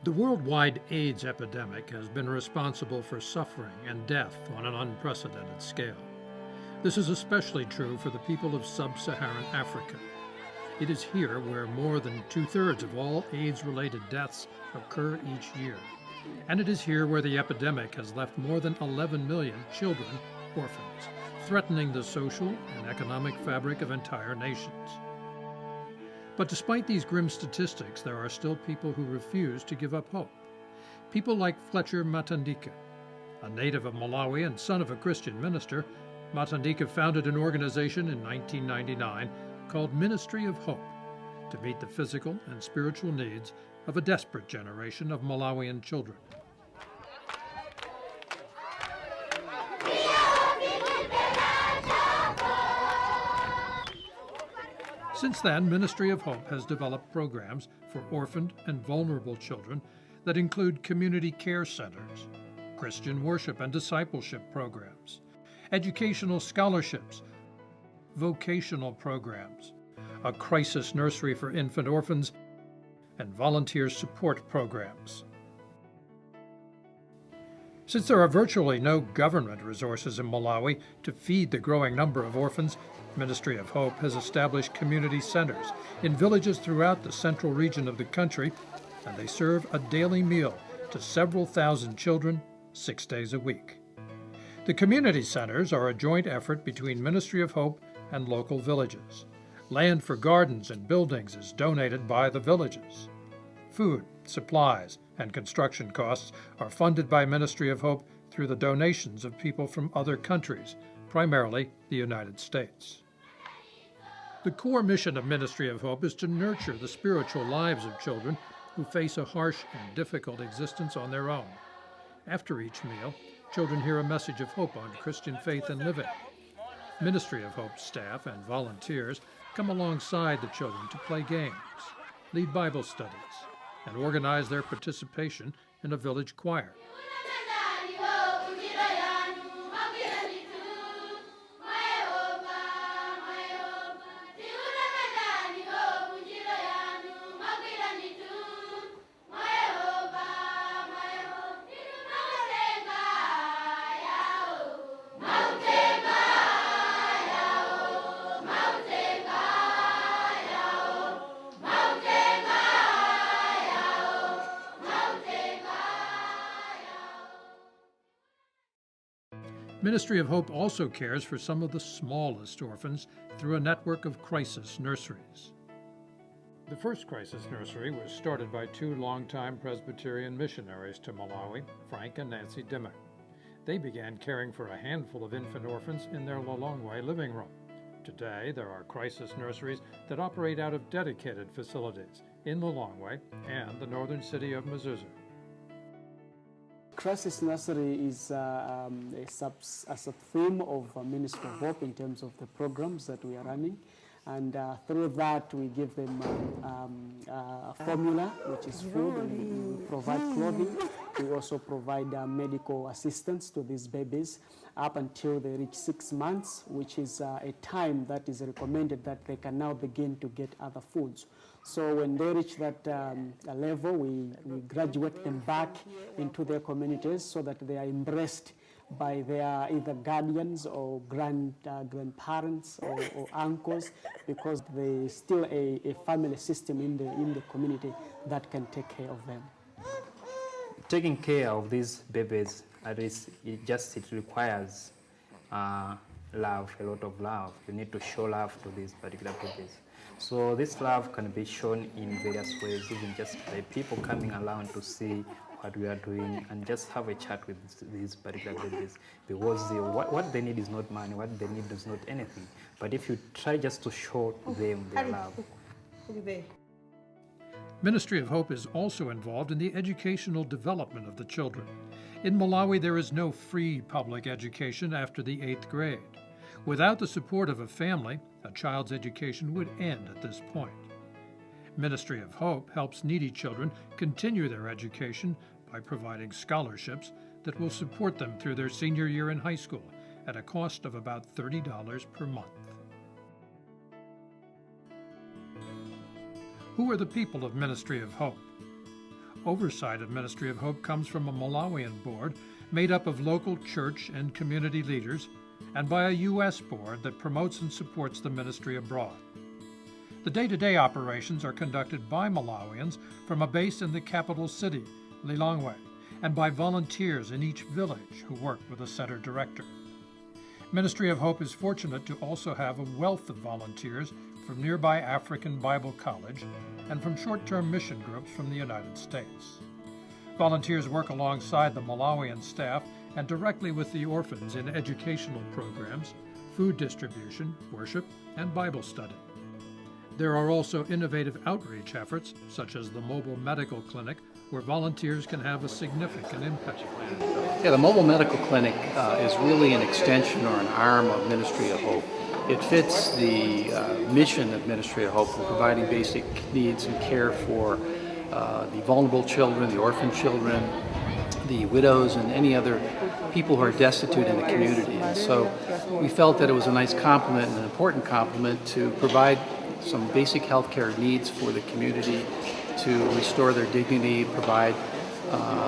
The worldwide AIDS epidemic has been responsible for suffering and death on an unprecedented scale. This is especially true for the people of sub-Saharan Africa. It is here where more than two-thirds of all AIDS-related deaths occur each year. And it is here where the epidemic has left more than 11 million children orphans, threatening the social and economic fabric of entire nations. But despite these grim statistics, there are still people who refuse to give up hope. People like Fletcher Matandika. A native of Malawi and son of a Christian minister, Matandika founded an organization in 1999 called Ministry of Hope to meet the physical and spiritual needs of a desperate generation of Malawian children. Since then, Ministry of Hope has developed programs for orphaned and vulnerable children that include community care centers, Christian worship and discipleship programs, educational scholarships, vocational programs, a crisis nursery for infant orphans, and volunteer support programs. Since there are virtually no government resources in Malawi to feed the growing number of orphans, Ministry of Hope has established community centers in villages throughout the central region of the country, and they serve a daily meal to several thousand children 6 days a week. The community centers are a joint effort between Ministry of Hope and local villages. Land for gardens and buildings is donated by the villages. Food, supplies, and construction costs are funded by Ministry of Hope through the donations of people from other countries, primarily the United States. The core mission of Ministry of Hope is to nurture the spiritual lives of children who face a harsh and difficult existence on their own. After each meal, children hear a message of hope on Christian faith and living. Ministry of Hope staff and volunteers come alongside the children to play games, lead Bible studies, and organize their participation in a village choir. Ministry of Hope also cares for some of the smallest orphans through a network of crisis nurseries. The first crisis nursery was started by two longtime Presbyterian missionaries to Malawi, Frank and Nancy Dimmock. They began caring for a handful of infant orphans in their Lilongwe living room. Today, there are crisis nurseries that operate out of dedicated facilities in Lilongwe and the northern city of Mzuzu. Crisis Nursery is a sub-theme of Ministry of Hope in terms of the programs that we are running. And through that, we give them a formula, which is food, and we provide clothing. We also provide medical assistance to these babies up until they reach 6 months, which is a time that is recommended that they can now begin to get other foods. So when they reach that level, we graduate them back into their communities so that they are embraced by their either guardians or grandparents or uncles, because there is still a family system in the community that can take care of them. Taking care of these babies, it requires love, a lot of love. You need to show love to these particular babies. So this love can be shown in various ways, even just by people coming around to see what we are doing and just have a chat with these particular babies, because what they need is not money, what they need is not anything. But if you try just to show them their love. Ministry of Hope is also involved in the educational development of the children. In Malawi, there is no free public education after the 8th grade. Without the support of a family, a child's education would end at this point. Ministry of Hope helps needy children continue their education by providing scholarships that will support them through their senior year in high school at a cost of about $30 per month. Who are the people of Ministry of Hope? Oversight of Ministry of Hope comes from a Malawian board made up of local church and community leaders, and by a U.S. board that promotes and supports the ministry abroad. The day-to-day operations are conducted by Malawians from a base in the capital city, Lilongwe, and by volunteers in each village who work with a center director. Ministry of Hope is fortunate to also have a wealth of volunteers from nearby African Bible College and from short-term mission groups from the United States. Volunteers work alongside the Malawian staff and directly with the orphans in educational programs, food distribution, worship, and Bible study. There are also innovative outreach efforts, such as the mobile medical clinic, where volunteers can have a significant impact. Yeah, the mobile medical clinic is really an extension or an arm of Ministry of Hope. It fits the mission of Ministry of Hope for providing basic needs and care for the vulnerable children, the orphan children, the widows, and any other people who are destitute in the community. And so we felt that it was a nice complement and an important complement to provide some basic health care needs for the community, to restore their dignity, provide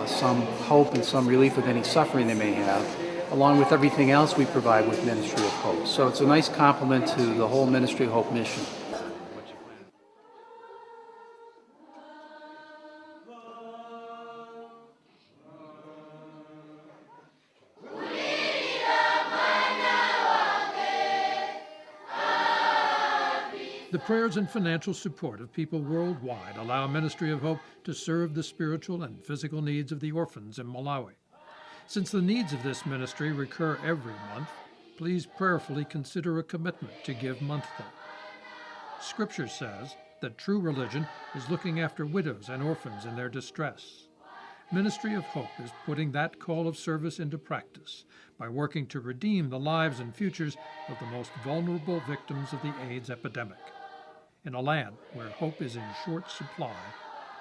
some hope and some relief of any suffering they may have, along with everything else we provide with Ministry of Hope. So it's a nice complement to the whole Ministry of Hope mission. The prayers and financial support of people worldwide allow Ministry of Hope to serve the spiritual and physical needs of the orphans in Malawi. Since the needs of this ministry recur every month, please prayerfully consider a commitment to give monthly. Scripture says that true religion is looking after widows and orphans in their distress. Ministry of Hope is putting that call of service into practice by working to redeem the lives and futures of the most vulnerable victims of the AIDS epidemic. In a land where hope is in short supply,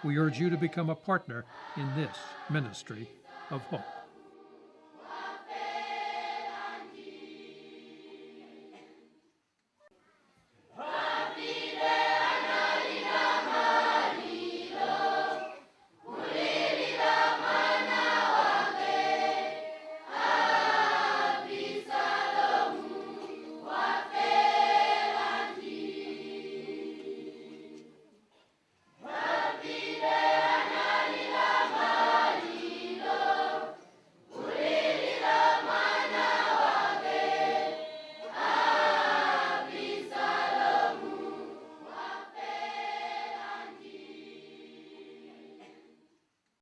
we urge you to become a partner in this Ministry of Hope.